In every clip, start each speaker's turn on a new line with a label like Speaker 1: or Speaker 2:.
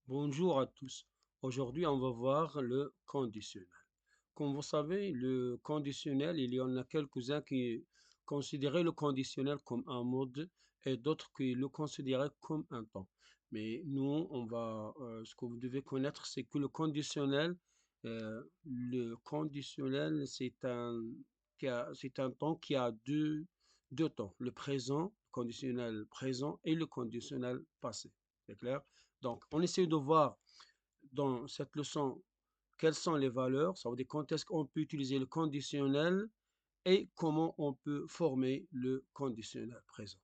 Speaker 1: Bonjour à tous. Aujourd'hui, on va voir le conditionnel. Comme vous savez, le conditionnel, il y en a quelques-uns qui considéraient le conditionnel comme un mode et d'autres qui le considéraient comme un temps. Mais nous, ce que vous devez connaître, c'est que le conditionnel, c'est un temps qui a deux temps, le présent, conditionnel présent et le conditionnel passé. C'est clair? Donc, on essaie de voir dans cette leçon quelles sont les valeurs, ça veut dire quand est-ce qu'on peut utiliser le conditionnel et comment on peut former le conditionnel présent.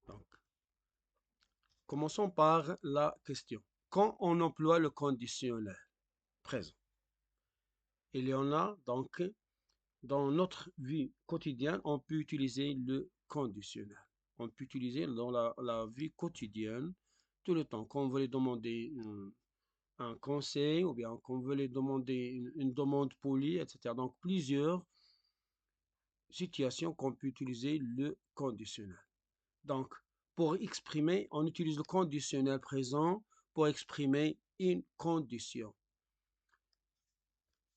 Speaker 1: Donc, commençons par la question. Quand on emploie le conditionnel présent, il y en a donc dans notre vie quotidienne, on peut utiliser le conditionnel. On peut utiliser dans la vie quotidienne tout le temps. Quand on veut demander un conseil ou bien qu'on veut les demander une demande polie, etc. Donc, plusieurs situations qu'on peut utiliser le conditionnel. Donc, pour exprimer, on utilise le conditionnel présent pour exprimer une condition.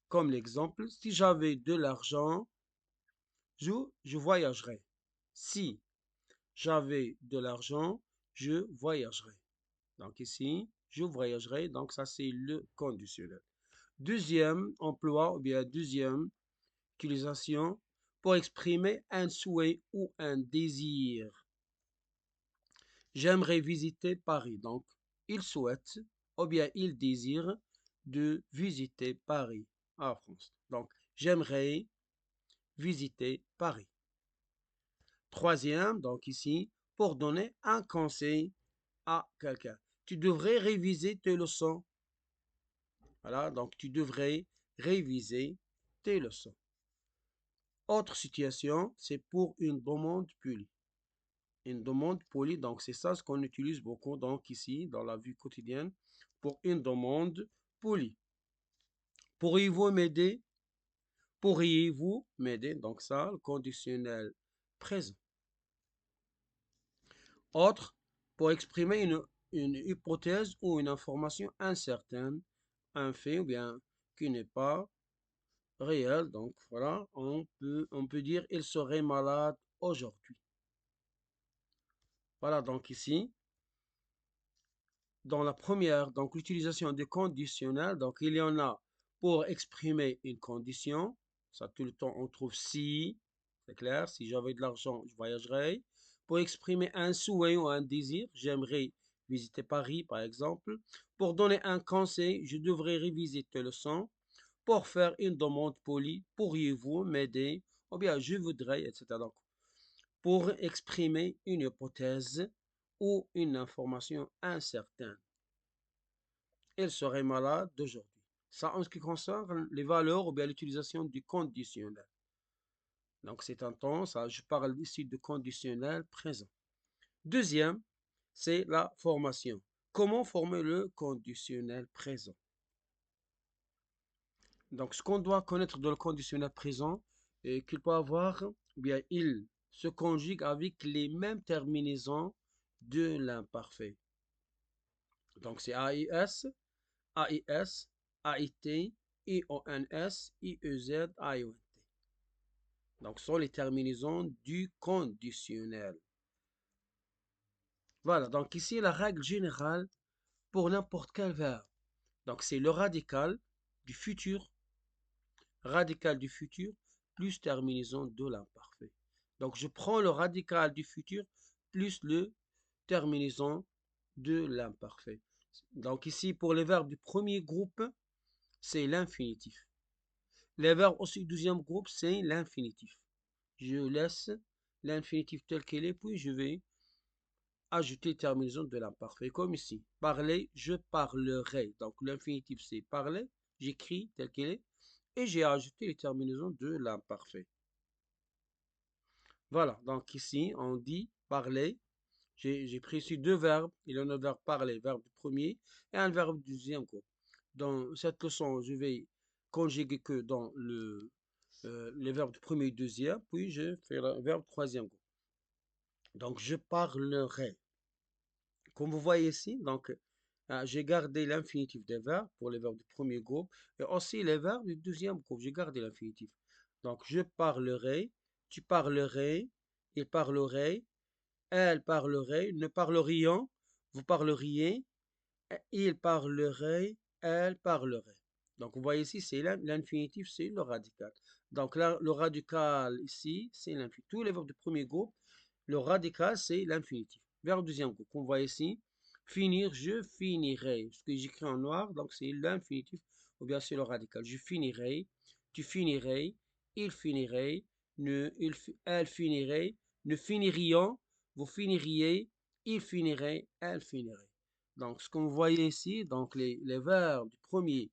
Speaker 1: Comme l'exemple, si j'avais de l'argent, je voyagerais. Si j'avais de l'argent, je voyagerais. Donc ici, je voyagerai, donc ça c'est le conditionnel. Deuxième emploi, ou bien deuxième utilisation, pour exprimer un souhait ou un désir. J'aimerais visiter Paris. Donc, il souhaite, ou bien il désire de visiter Paris en France. Donc, j'aimerais visiter Paris. Troisième, donc ici, pour donner un conseil à quelqu'un. Tu devrais réviser tes leçons. Voilà, donc tu devrais réviser tes leçons. Autre situation, c'est pour une demande polie. Une demande polie, donc c'est ça ce qu'on utilise beaucoup donc ici dans la vie quotidienne pour une demande polie. Pourriez-vous m'aider? Pourriez-vous m'aider? Donc ça, le conditionnel présent. Autre, pour exprimer une hypothèse ou une information incertaine, un fait ou bien qui n'est pas réel. Donc voilà, on peut dire il serait malade aujourd'hui. Voilà, donc ici, dans la première, donc l'utilisation des conditionnels, donc il y en a pour exprimer une condition. Ça, tout le temps, on trouve si, c'est clair, si j'avais de l'argent, je voyagerais. Pour exprimer un souhait ou un désir, j'aimerais visiter Paris, par exemple. Pour donner un conseil, je devrais réviser tes leçons. Pour faire une demande polie, pourriez-vous m'aider? Ou bien je voudrais, etc. Donc, pour exprimer une hypothèse ou une information incertaine. Elle serait malade d'aujourd'hui. Ça en ce qui concerne les valeurs ou bien l'utilisation du conditionnel. Donc c'est un temps, ça, je parle ici de conditionnel présent. Deuxième, c'est la formation. Comment former le conditionnel présent? Donc ce qu'on doit connaître dans le conditionnel présent, est qu'il peut avoir, ou bien il se conjugue avec les mêmes terminaisons de l'imparfait. Donc c'est AIS, AIS, AIT, IONS, IEZ, IONT. Donc, ce sont les terminaisons du conditionnel. Voilà, donc ici, la règle générale pour n'importe quel verbe. Donc, c'est le radical du futur, plus terminaison de l'imparfait. Donc, je prends le radical du futur plus le terminaison de l'imparfait. Donc, ici, pour les verbes du premier groupe, c'est l'infinitif. Les verbes aussi du deuxième groupe, c'est l'infinitif. Je laisse l'infinitif tel qu'il est, puis je vais ajouter terminaison de l'imparfait, comme ici. Parler, je parlerai. Donc l'infinitif c'est parler, j'écris tel qu'il est, et j'ai ajouté les terminaisons de l'imparfait. Voilà, donc ici on dit parler. J'ai pris ici deux verbes. Il y en a un verbe parler, verbe du premier, et un verbe du deuxième groupe. Dans cette leçon, je vais conjuguer que dans les verbes du premier et du deuxième, puis je fais le verbe du troisième groupe. Donc, je parlerai. Comme vous voyez ici, donc, J'ai gardé l'infinitif des verbes pour les verbes du premier groupe et aussi les verbes du deuxième groupe. J'ai gardé l'infinitif. Donc, je parlerai, tu parlerais, il parlerait, elle parlerait, nous parlerions, vous parleriez, il parlerait, elle parlerait. Donc, vous voyez ici, c'est l'infinitif, c'est le radical. Donc, là, le radical ici, c'est l'infinitif. Tous les verbes du premier groupe, le radical, c'est l'infinitif. Verbe du deuxième groupe, on voit ici, finir, je finirai. Ce que j'écris en noir, donc c'est l'infinitif, ou bien c'est le radical. Je finirai, tu finirais, il finirait, elle finirait, nous finirions, vous finiriez, il finirait, elle finirait. Donc, ce que vous voyez ici, donc les verbes du premier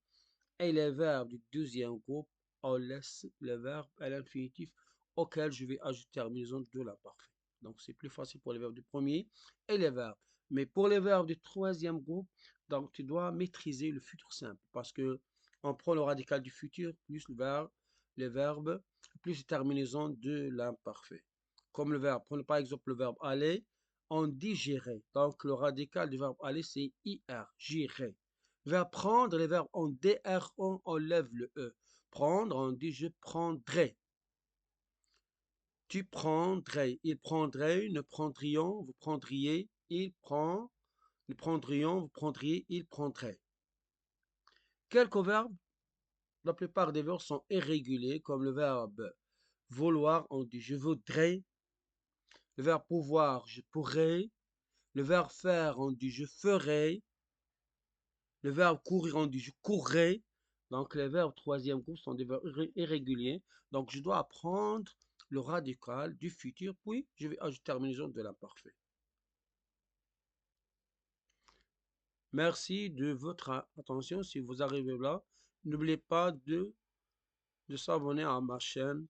Speaker 1: et les verbes du deuxième groupe, on laisse le verbe à l'infinitif auquel je vais ajouter terminaison de l'imparfait. Donc, c'est plus facile pour les verbes du premier et les verbes. Mais pour les verbes du troisième groupe, donc tu dois maîtriser le futur simple parce que on prend le radical du futur plus les verbes, plus les terminaisons de l'imparfait. Comme le verbe, prenons par exemple le verbe aller, on dit j'irai. Donc, le radical du verbe aller, c'est IR, j'irai. Verbe prendre, les verbes en DR, on enlève le E. Prendre, on dit je prendrai. Tu prendrais, il prendrait, nous prendrions, vous prendriez, il prend, nous prendrions, vous prendriez, il prendrait. Quelques verbes, la plupart des verbes sont irréguliers, comme le verbe vouloir, on dit je voudrais. Le verbe pouvoir, je pourrais. Le verbe faire, on dit je ferai. Le verbe courir, on dit je courrai. Donc, les verbes troisième groupe sont des verbes irréguliers. Donc, je dois apprendre le radical du futur, puis je vais ajouter terminaison de l'imparfait. Merci de votre attention. Si vous arrivez là, n'oubliez pas de s'abonner à ma chaîne